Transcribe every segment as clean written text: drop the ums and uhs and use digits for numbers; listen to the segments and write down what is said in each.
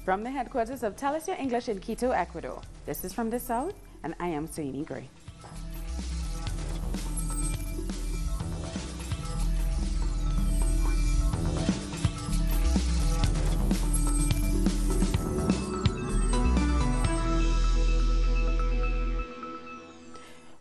From the headquarters of Tell Us Your English in Quito, Ecuador, this is From the South, and I am Soini Gray.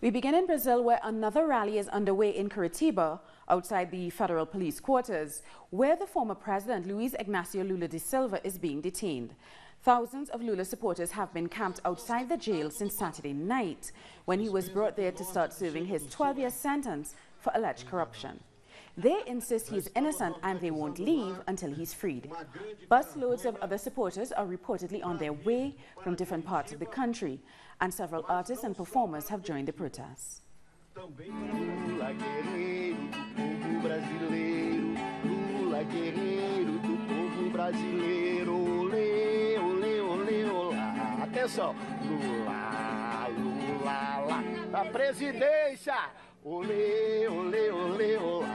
We begin in Brazil, where another rally is underway in Curitiba, outside the federal police quarters, where the former president, Luiz Inácio Lula da Silva, is being detained. Thousands of Lula supporters have been camped outside the jail since Saturday night, when he was brought there to start serving his 12-year sentence for alleged corruption. They insist he's innocent and they won't leave until he's freed. Busloads of other supporters are reportedly on their way from different parts of the country, and several artists and performers have joined the protests. Atenção, Lula, Lula, lá, a presidência, olê, olê, olê, olá,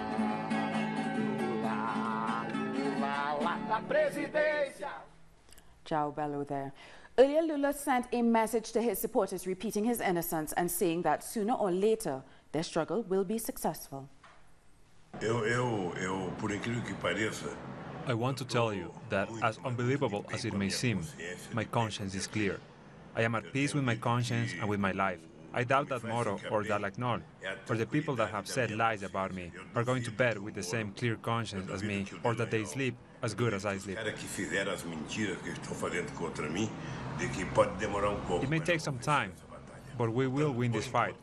Lula, Lula, lá, a presidência. João Belo there. Earlier, Lula sent a message to his supporters repeating his innocence and saying that sooner or later their struggle will be successful. Por incrível que pareça, I want to tell you that, as unbelievable as it may seem, my conscience is clear. I am at peace with my conscience and with my life. I doubt that Moro or Dalacnol, or the people that have said lies about me, are going to bed with the same clear conscience as me, or that they sleep as good as I sleep. It may take some time, but we will win this fight.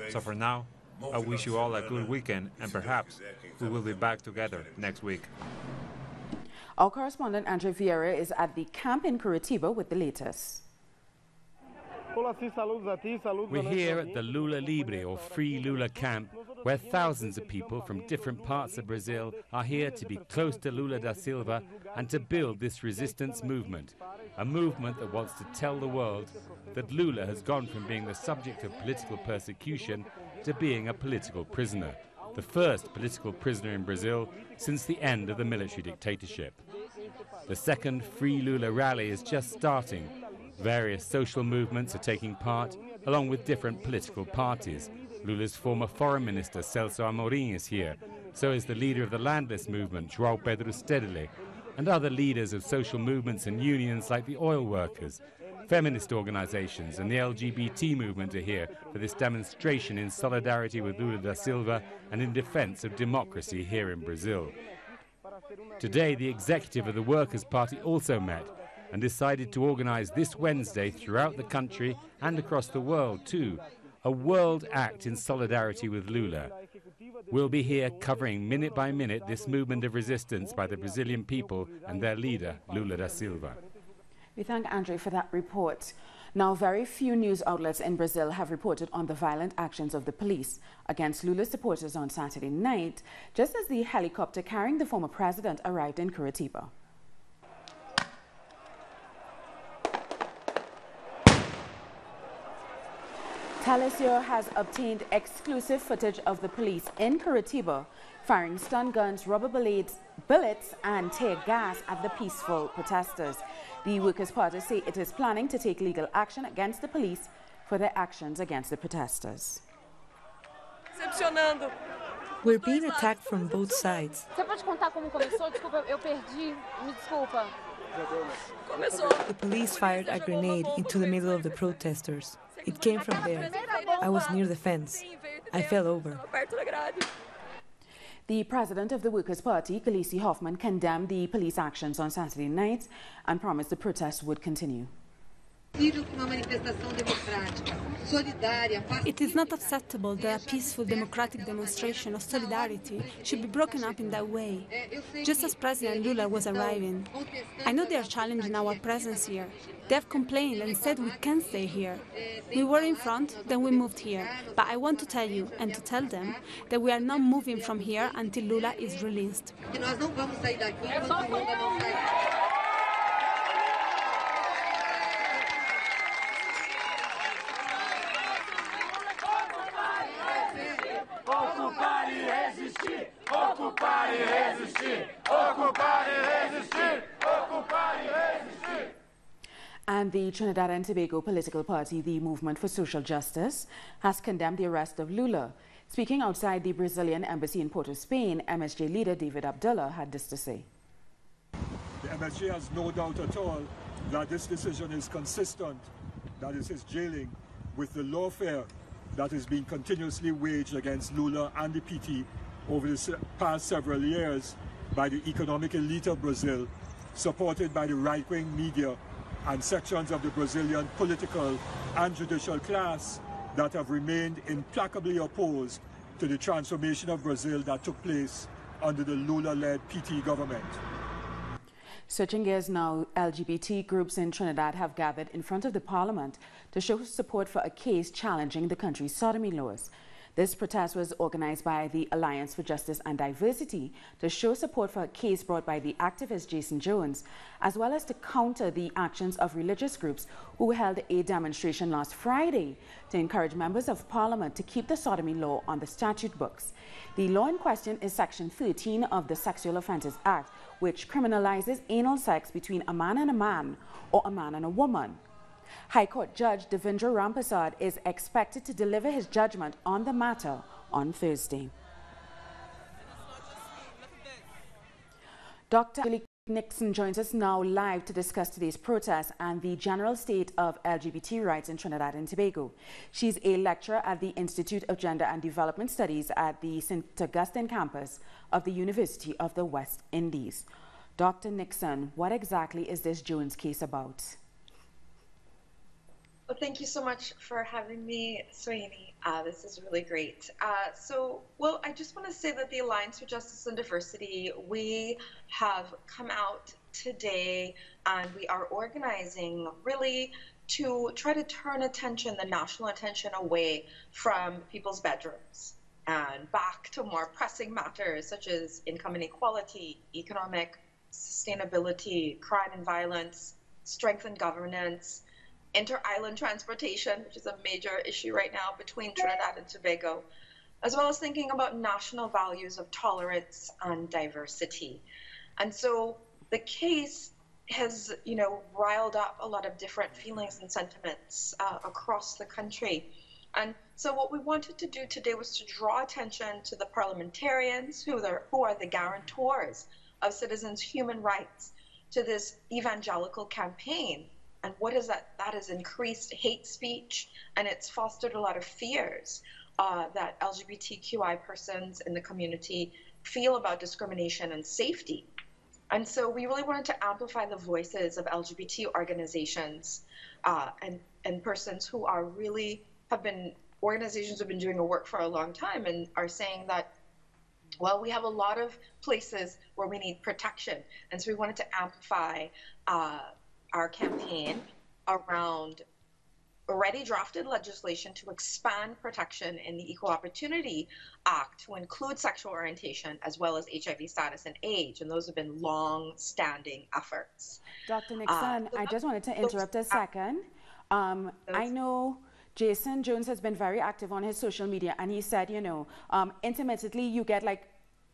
So for now, I wish you all a good weekend, and perhaps we will be back together next week. Our correspondent Andre Vieira is at the camp in Curitiba with the latest. We're here at the Lula Libre, or Free Lula camp, where thousands of people from different parts of Brazil are here to be close to Lula da Silva and to build this resistance movement, a movement that wants to tell the world that Lula has gone from being the subject of political persecution to being a political prisoner, the first political prisoner in Brazil since the end of the military dictatorship. The second Free Lula rally is just starting. Various social movements are taking part, along with different political parties. Lula's former foreign minister, Celso Amorim, is here. So is the leader of the landless movement, João Pedro Stedele, and other leaders of social movements and unions like the oil workers. Feminist organizations and the LGBT movement are here for this demonstration in solidarity with Lula da Silva and in defense of democracy here in Brazil. Today, the executive of the Workers' Party also met and decided to organize this Wednesday throughout the country and across the world too, a world act in solidarity with Lula. We'll be here covering minute by minute this movement of resistance by the Brazilian people and their leader, Lula da Silva. We thank Andre for that report. Now, very few news outlets in Brazil have reported on the violent actions of the police against Lula supporters on Saturday night, just as the helicopter carrying the former president arrived in Curitiba. Telesur has obtained exclusive footage of the police in Curitiba firing stun guns, rubber bullets and tear gas at the peaceful protesters. The Workers' Party say it is planning to take legal action against the police for their actions against the protesters. We're being attacked from both sides. The police fired a grenade into the middle of the protesters. It came from there. I was near the fence. I fell over. The president of the Workers' Party, Gleisi Hoffmann, condemned the police actions on Saturday night and promised the protests would continue. It is not acceptable that a peaceful democratic demonstration of solidarity should be broken up in that way, just as President Lula was arriving. I know they are challenging our presence here. They have complained and said we can't stay here. We were in front, then we moved here. But I want to tell you and to tell them that we are not moving from here until Lula is released. Ocupar e resistir, ocupar e resistir, ocupar e resistir, ocupar e resistir. And the Trinidad and Tobago political party, the Movement for Social Justice, has condemned the arrest of Lula. Speaking outside the Brazilian embassy in Port of Spain, MSJ leader David Abdullah had this to say. The MSJ has no doubt at all that this decision is consistent, that is his jailing, with the lawfare that is being continuously waged against Lula and the PT over the past several years by the economic elite of Brazil, supported by the right-wing media and sections of the Brazilian political and judicial class that have remained implacably opposed to the transformation of Brazil that took place under the Lula-led PT government. Switching gears now, LGBT groups in Trinidad have gathered in front of the parliament to show support for a case challenging the country's sodomy laws. This protest was organized by the Alliance for Justice and Diversity to show support for a case brought by the activist Jason Jones, as well as to counter the actions of religious groups who held a demonstration last Friday to encourage members of parliament to keep the sodomy law on the statute books. The law in question is Section 13 of the Sexual Offences Act, which criminalizes anal sex between a man and a man or a man and a woman. High Court Judge Devendra Rampasad is expected to deliver his judgment on the matter on Thursday. Dr. Nixon joins us now live to discuss today's protest and the general state of LGBT rights in Trinidad and Tobago. She's a lecturer at the Institute of Gender and Development Studies at the St. Augustine campus of the University of the West Indies. Dr. Nixon, what exactly is this Jones case about? Well, thank you so much for having me, Sweeney. This is really great. I just want to say that the Alliance for Justice and Diversity, we have come out today and we are organizing really to try to turn attention, the national attention, away from people's bedrooms and back to more pressing matters such as income inequality, economic sustainability, crime and violence, strengthened governance, inter-island transportation, which is a major issue right now between Trinidad and Tobago, as well as thinking about national values of tolerance and diversity. And so the case has, riled up a lot of different feelings and sentiments across the country. And so what we wanted to do today was to draw attention to the parliamentarians who are the guarantors of citizens' human rights to this evangelical campaign. And what is that? That has increased hate speech, and it's fostered a lot of fears that LGBTQI persons in the community feel about discrimination and safety. And so we really wanted to amplify the voices of LGBT organizations and persons who are really organizations have been doing the work for a long time and are saying that, well, we have a lot of places where we need protection. And so we wanted to amplify our campaign around already drafted legislation to expand protection in the Equal Opportunity Act to include sexual orientation as well as HIV status and age. And those have been long-standing efforts. Dr. Nixon, I just wanted to interrupt a second. I know Jason Jones has been very active on his social media, and he said, intermittently you get like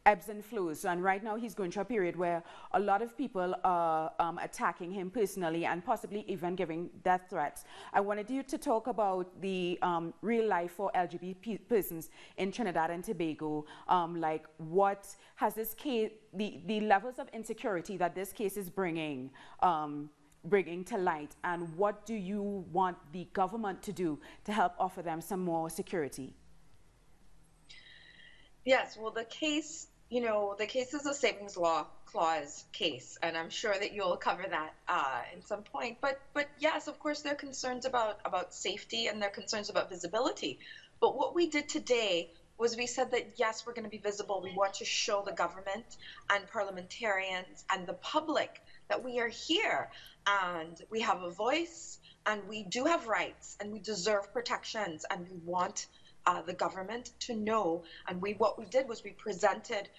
ebbs and flows, and right now he's going through a period where a lot of people are attacking him personally and possibly even giving death threats. I wanted you to talk about the real life for LGBT persons in Trinidad and Tobago, like what has this case, the levels of insecurity that this case is bringing to light, and what do you want the government to do to help offer them some more security? Yes, well, the case is a savings law clause case, and I'm sure that you'll cover that in some point. But yes, of course, there are concerns about safety and there are concerns about visibility. But what we did today was we said that, yes, we're going to be visible. We want to show the government and parliamentarians and the public that we are here and we have a voice and we do have rights and we deserve protections, and we want the government to know. And what we did was we presented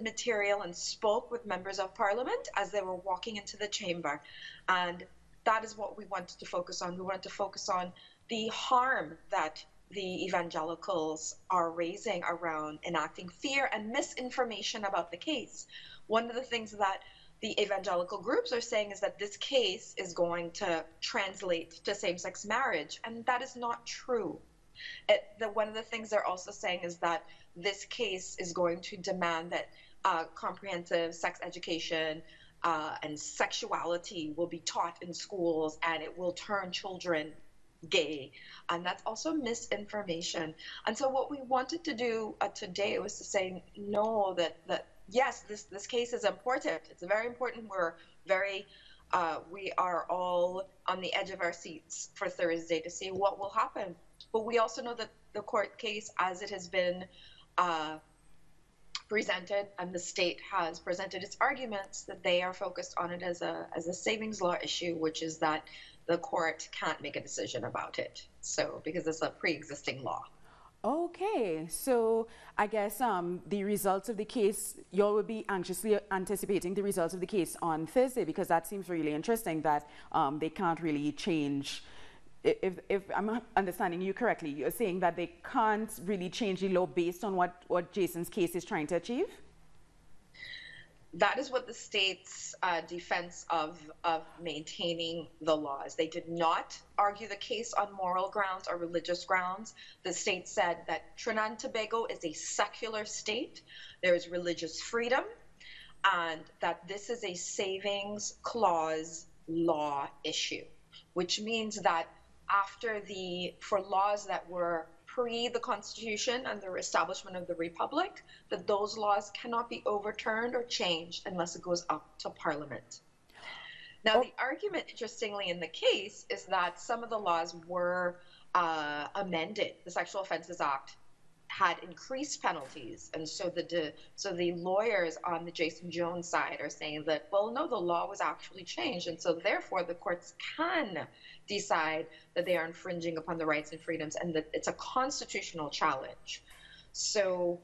material and spoke with members of parliament as they were walking into the chamber. And that is what we wanted to focus on. We wanted to focus on the harm that the evangelicals are raising around enacting fear and misinformation about the case. One of the things that the evangelical groups are saying is that this case is going to translate to same-sex marriage, and that is not true. One of the things they're also saying is that this case is going to demand that comprehensive sex education and sexuality will be taught in schools, and it will turn children gay, and that's also misinformation. And so what we wanted to do today was to say no, that yes, this case is important. It's very important. We are all on the edge of our seats for Thursday to see what will happen. But we also know that the court case, as it has been presented, and the state has presented its arguments, that they are focused on it as a savings law issue, which is that the court can't make a decision about it. So, because it's a pre-existing law. Okay, so I guess the results of the case, y'all will be anxiously anticipating the results of the case on Thursday, because that seems really interesting that they can't really change. If I'm understanding you correctly, you're saying that they can't really change the law based on what Jason's case is trying to achieve? That is what the state's defense of maintaining the laws. They did not argue the case on moral grounds or religious grounds. The state said that Trinidad and Tobago is a secular state. There is religious freedom, and that this is a savings clause law issue, which means that for laws that were pre the Constitution and the establishment of the Republic, that those laws cannot be overturned or changed unless it goes up to Parliament. Now, the argument, interestingly, in the case is that some of the laws were amended. The Sexual Offences Act had increased penalties, and so the lawyers on the Jason Jones side are saying that, well, no, the law was actually changed, and so therefore the courts can decide that they are infringing upon the rights and freedoms, and that it's a constitutional challenge. So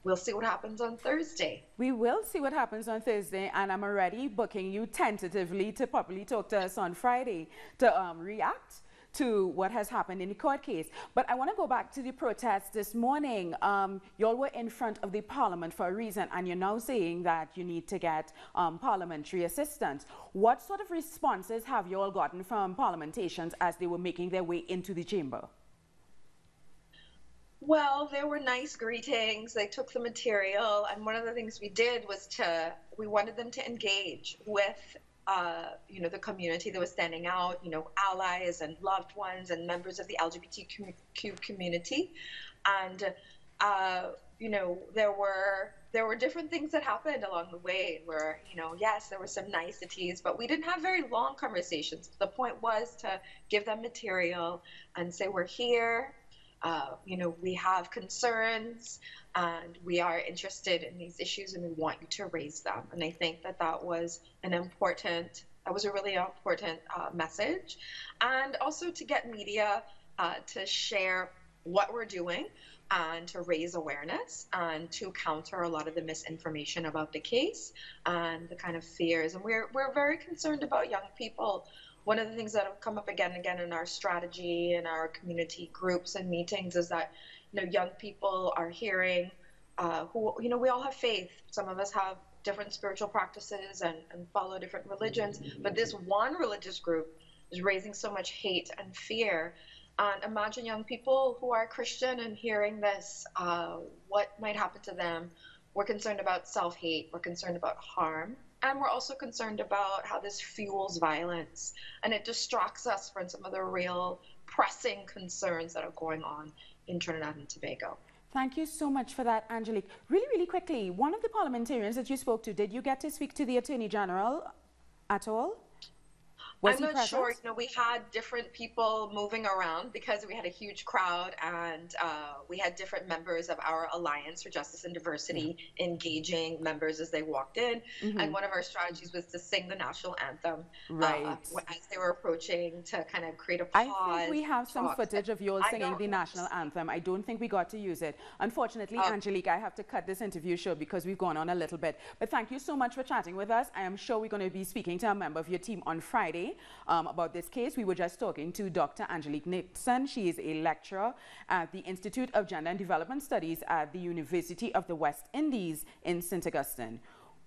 we'll see what happens on Thursday. We will see what happens on Thursday, and I'm already booking you tentatively to probably talk to us on Friday to react to what has happened in the court case. But I want to go back to the protest this morning. Y'all were in front of the Parliament for a reason, and you're now saying that you need to get parliamentary assistance. What sort of responses have y'all gotten from parliamentarians as they were making their way into the chamber? Well, there were nice greetings. They took the material, and one of the things we did was we wanted them to engage with the community that was standing out, allies and loved ones and members of the LGBTQ community. And, there were different things that happened along the way where, yes, there were some niceties, but we didn't have very long conversations. The point was to give them material and say, we're here. We have concerns, and we are interested in these issues, and we want you to raise them. And I think that was a really important message. And also to get media to share what we're doing and to raise awareness and to counter a lot of the misinformation about the case and the kind of fears. And we're very concerned about young people. One of the things that have come up again and again in our strategy and our community groups and meetings is that, young people are hearing we all have faith. Some of us have different spiritual practices and follow different religions, but this one religious group is raising so much hate and fear. And imagine young people who are Christian and hearing this, what might happen to them. We're concerned about self-hate. We're concerned about harm. And we're also concerned about how this fuels violence, and it distracts us from some of the real pressing concerns that are going on in Trinidad and Tobago. Thank you so much for that, Angelique. Really, really quickly, one of the parliamentarians that you spoke to, did you get to speak to the Attorney General at all? I'm not sure. We had different people moving around because we had a huge crowd, and we had different members of our Alliance for Justice and Diversity engaging members as they walked in. And one of our strategies was to sing the national anthem as they were approaching, to kind of create a pause. I think we have some footage of yours singing the national anthem. I don't think we got to use it. Unfortunately, Angelique, I have to cut this interview short because we've gone on a little bit. But thank you so much for chatting with us. I am sure we're going to be speaking to a member of your team on Friday about this case. We were just talking to Dr. Angelique Nixon. She is a lecturer at the Institute of Gender and Development Studies at the University of the West Indies in St. Augustine.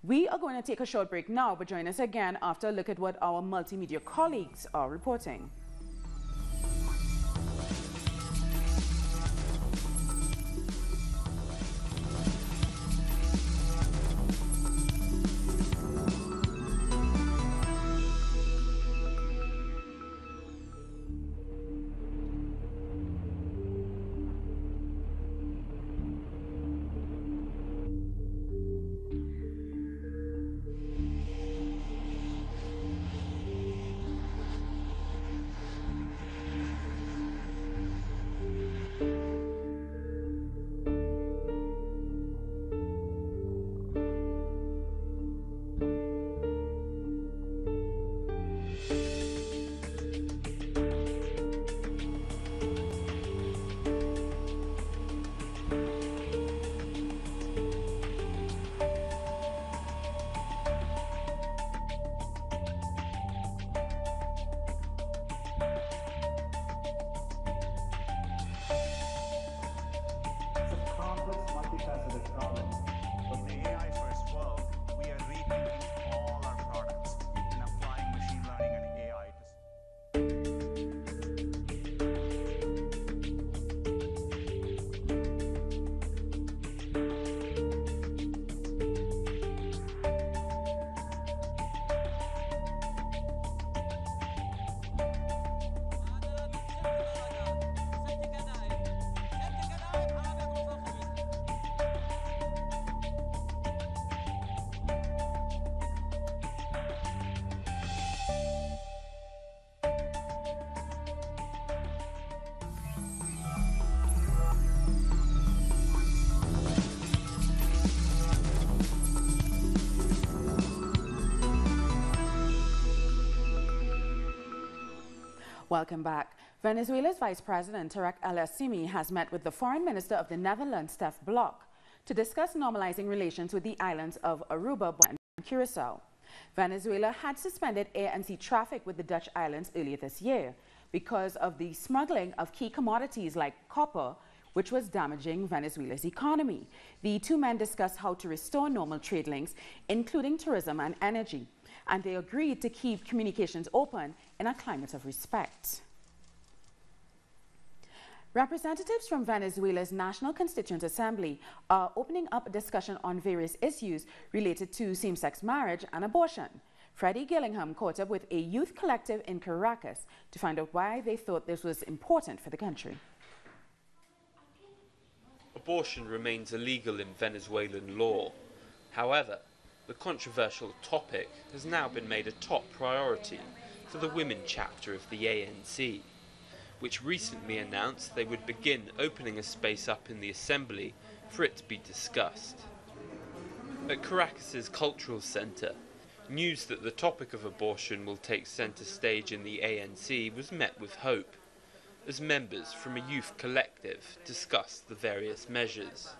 We are going to take a short break now, but join us again after a look at what our multimedia colleagues are reporting. Welcome back. Venezuela's Vice President Tarek El-Assimi has met with the Foreign Minister of the Netherlands, Stef Blok, to discuss normalizing relations with the islands of Aruba and Curacao. Venezuela had suspended air and sea traffic with the Dutch islands earlier this year because of the smuggling of key commodities like copper, which was damaging Venezuela's economy. The two men discussed how to restore normal trade links, including tourism and energy, and they agreed to keep communications open in a climate of respect. Representatives from Venezuela's National Constituent Assembly are opening up a discussion on various issues related to same-sex marriage and abortion. Freddie Gillingham caught up with a youth collective in Caracas to find out why they thought this was important for the country. Abortion remains illegal in Venezuelan law. However, the controversial topic has now been made a top priority for the women chapter of the ANC, which recently announced they would begin opening a space up in the assembly for it to be discussed. At Caracas's Cultural Centre, news that the topic of abortion will take centre stage in the ANC was met with hope, as members from a youth collective discussed the various measures.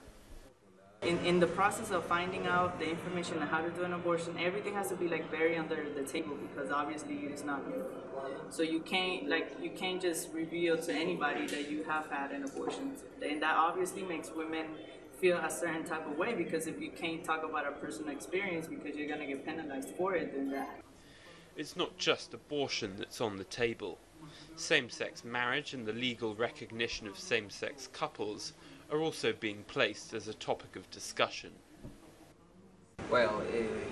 In the process of finding out the information on how to do an abortion, everything has to be like very under the table because obviously it is not new. So you can't just reveal to anybody that you have had an abortion, and that obviously makes women feel a certain type of way because if you can't talk about a personal experience because you're gonna get penalized for it, then that. It's not just abortion that's on the table. Same-sex marriage and the legal recognition of same-sex couples are also being placed as a topic of discussion. Well,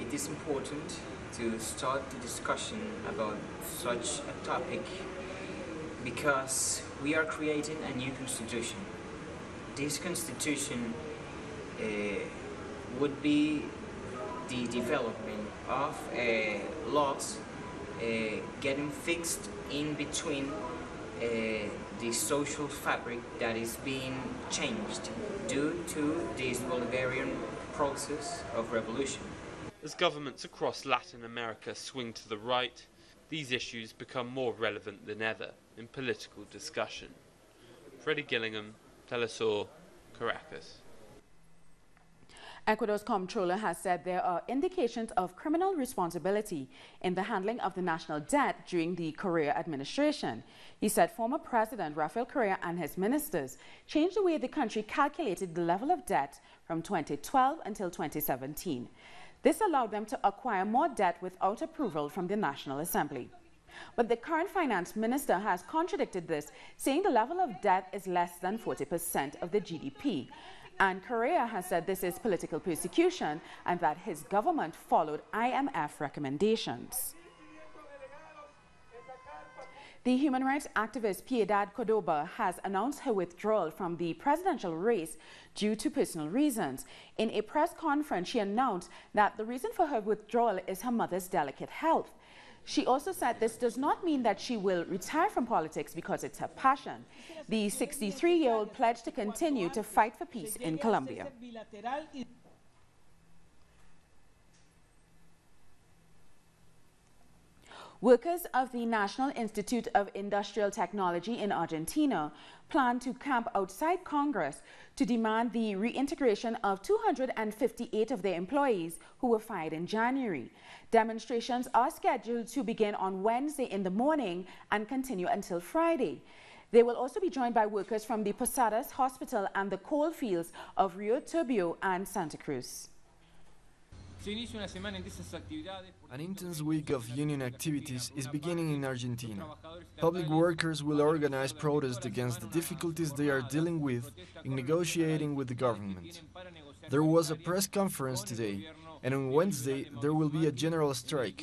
it is important to start the discussion about such a topic because we are creating a new constitution. This constitution would be the development of laws getting fixed in between the social fabric that is being changed due to this Bolivarian process of revolution. As governments across Latin America swing to the right, these issues become more relevant than ever in political discussion. Freddie Gillingham, Telesur, Caracas. Ecuador's Comptroller has said there are indications of criminal responsibility in the handling of the national debt during the Correa administration. He said former President Rafael Correa and his ministers changed the way the country calculated the level of debt from 2012 until 2017. This allowed them to acquire more debt without approval from the National Assembly. But the current finance minister has contradicted this, saying the level of debt is less than 40% of the GDP. And Correa has said this is political persecution and that his government followed IMF recommendations. The human rights activist Piedad Córdoba has announced her withdrawal from the presidential race due to personal reasons. In a press conference, she announced that the reason for her withdrawal is her mother's delicate health. She also said this does not mean that she will retire from politics because it's her passion. The 63-year-old pledged to continue to fight for peace in Colombia. Workers of the National Institute of Industrial Technology in Argentina plan to camp outside Congress to demand the reintegration of 258 of their employees who were fired in January. Demonstrations are scheduled to begin on Wednesday in the morning and continue until Friday. They will also be joined by workers from the Posadas Hospital and the coal fields of Rio Turbio and Santa Cruz. An intense week of union activities is beginning in Argentina. Public workers will organize protests against the difficulties they are dealing with in negotiating with the government. There was a press conference today, and on Wednesday there will be a general strike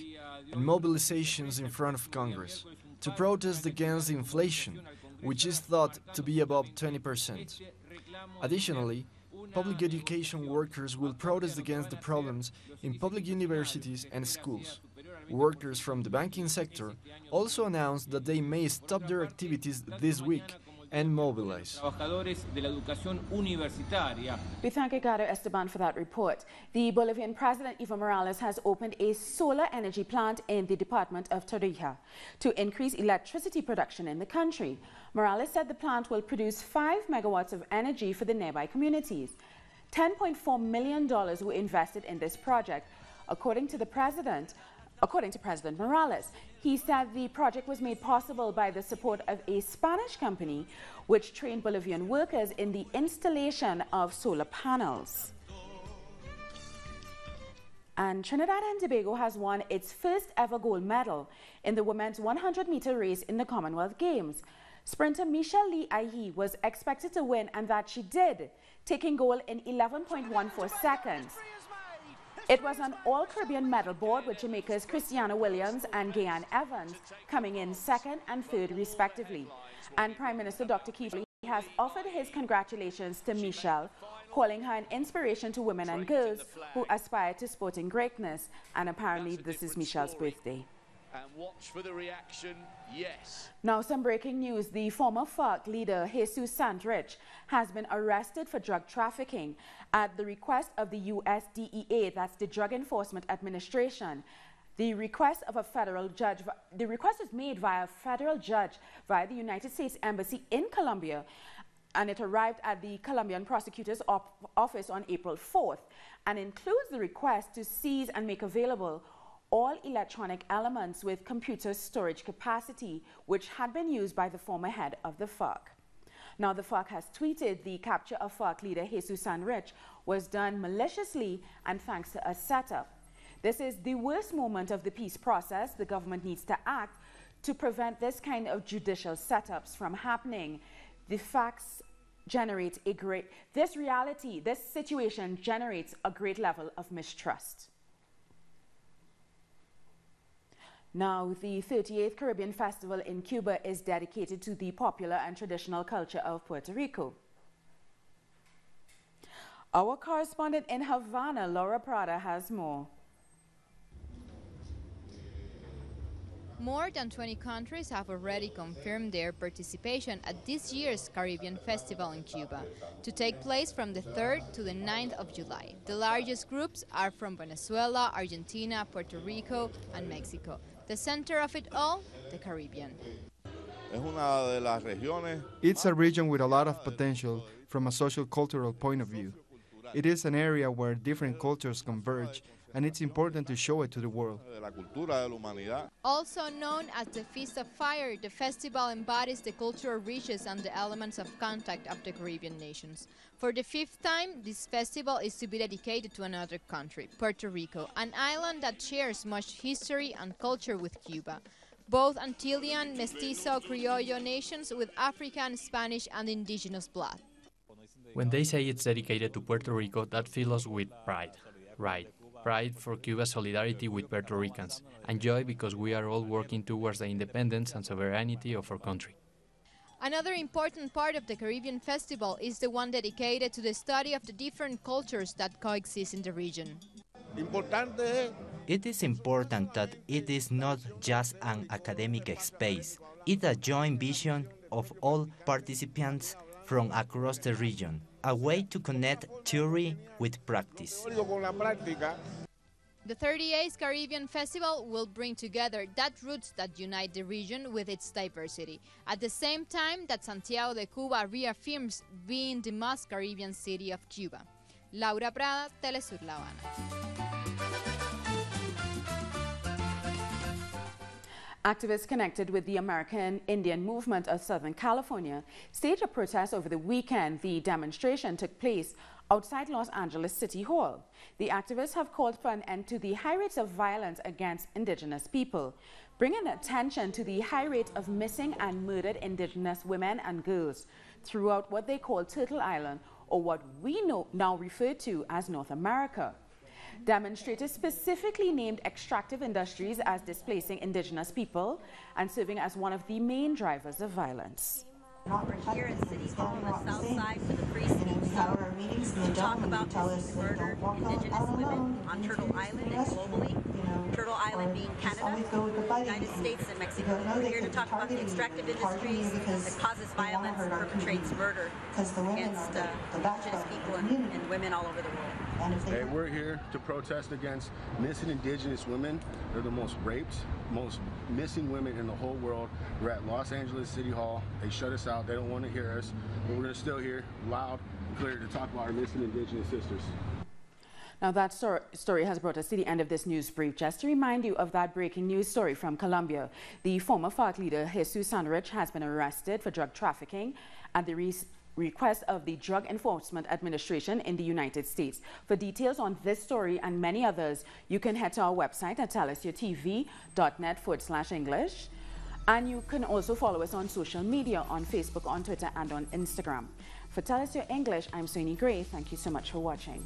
and mobilizations in front of Congress to protest against inflation, which is thought to be above 20%. Additionally, public education workers will protest against the problems in public universities and schools. Workers from the banking sector also announced that they may stop their activities this week and mobilize. We thank Ricardo Esteban for that report. The Bolivian President Evo Morales has opened a solar energy plant in the department of Tarija to increase electricity production in the country. Morales said the plant will produce 5 megawatts of energy for the nearby communities. $10.4 million were invested in this project, according to President Morales. He said the project was made possible by the support of a Spanish company which trained Bolivian workers in the installation of solar panels. And Trinidad and Tobago has won its first ever gold medal in the women's 100-meter race in the Commonwealth Games. Sprinter Michelle Lee Ahi was expected to win, and that she did, taking gold in 11.14 seconds. It was an all-Caribbean medal board with Jamaica's Christiana Williams and Gayan Evans coming in second and third respectively. And Prime Minister Dr. Keith has offered his congratulations to Michelle, calling her an inspiration to women and girls who aspire to sporting greatness. And apparently this is Michelle's birthday. And watch for the reaction, yes. Now some breaking news. The former FARC leader Jesus Santrich has been arrested for drug trafficking at the request of the US DEA, that's the Drug Enforcement Administration. The request of a federal judge, the request is made via a federal judge via the United States Embassy in Colombia, and it arrived at the Colombian prosecutor's office on April 4th and includes the request to seize and make available all electronic elements with computer storage capacity, which had been used by the former head of the FARC. Now, the FARC has tweeted the capture of FARC leader Jesus Santrich was done maliciously and thanks to a setup. This is the worst moment of the peace process. The government needs to act to prevent this kind of judicial setups from happening. The facts generate this situation generates a great level of mistrust. Now, the 38th Caribbean Festival in Cuba is dedicated to the popular and traditional culture of Puerto Rico. Our correspondent in Havana, Laura Prada, has more. More than 20 countries have already confirmed their participation at this year's Caribbean Festival in Cuba, to take place from the 3rd to the 9th of July. The largest groups are from Venezuela, Argentina, Puerto Rico, and Mexico. The center of it all, the Caribbean. It's a region with a lot of potential from a social-cultural point of view. It is an area where different cultures converge and it's important to show it to the world. Also known as the Feast of Fire, the festival embodies the cultural riches and the elements of contact of the Caribbean nations. For the 5th time, this festival is to be dedicated to another country, Puerto Rico, an island that shares much history and culture with Cuba. Both Antillean, Mestizo, Criollo nations with African, Spanish, and indigenous blood. When they say it's dedicated to Puerto Rico, that fills us with pride. Right. Pride for Cuba's solidarity with Puerto Ricans, and joy because we are all working towards the independence and sovereignty of our country. Another important part of the Caribbean Festival is the one dedicated to the study of the different cultures that coexist in the region. It is important that it is not just an academic space. It's a joint vision of all participants from across the region, a way to connect theory with practice. The 38th Caribbean Festival will bring together that roots that unite the region with its diversity, at the same time that Santiago de Cuba reaffirms being the most Caribbean city of Cuba. Laura Prada, Telesur La Habana. Activists connected with the American Indian movement of Southern California staged a protest over the weekend. The demonstration took place outside Los Angeles City Hall. The activists have called for an end to the high rates of violence against indigenous people, bringing attention to the high rate of missing and murdered indigenous women and girls throughout what they call Turtle Island, or what we now refer to as North America. Demonstrators specifically named extractive industries as displacing indigenous people and serving as one of the main drivers of violence. We're here at City Hall on the south side for the precinct to talk about this murder of indigenous women on Turtle Island and globally. Turtle Island being Canada, United States, and Mexico. We're here to talk about the extractive industries that causes violence and perpetrates murder against indigenous people and women all over the world. Hey, we're here to protest against missing indigenous women. They're the most raped, most missing women in the whole world. We're at Los Angeles City Hall. They shut us out. They don't want to hear us. But we're going to still hear loud and clear to talk about our missing indigenous sisters. Now that story has brought us to the end of this news brief. Just to remind you of that breaking news story from Colombia. The former FARC leader Jesus Sanrich has been arrested for drug trafficking at the request of the Drug Enforcement Administration in the United States. For details on this story and many others, you can head to our website at telesurtv.net/English. And you can also follow us on social media, on Facebook, on Twitter, and on Instagram. For Telesur English, I'm Soini Gray. Thank you so much for watching.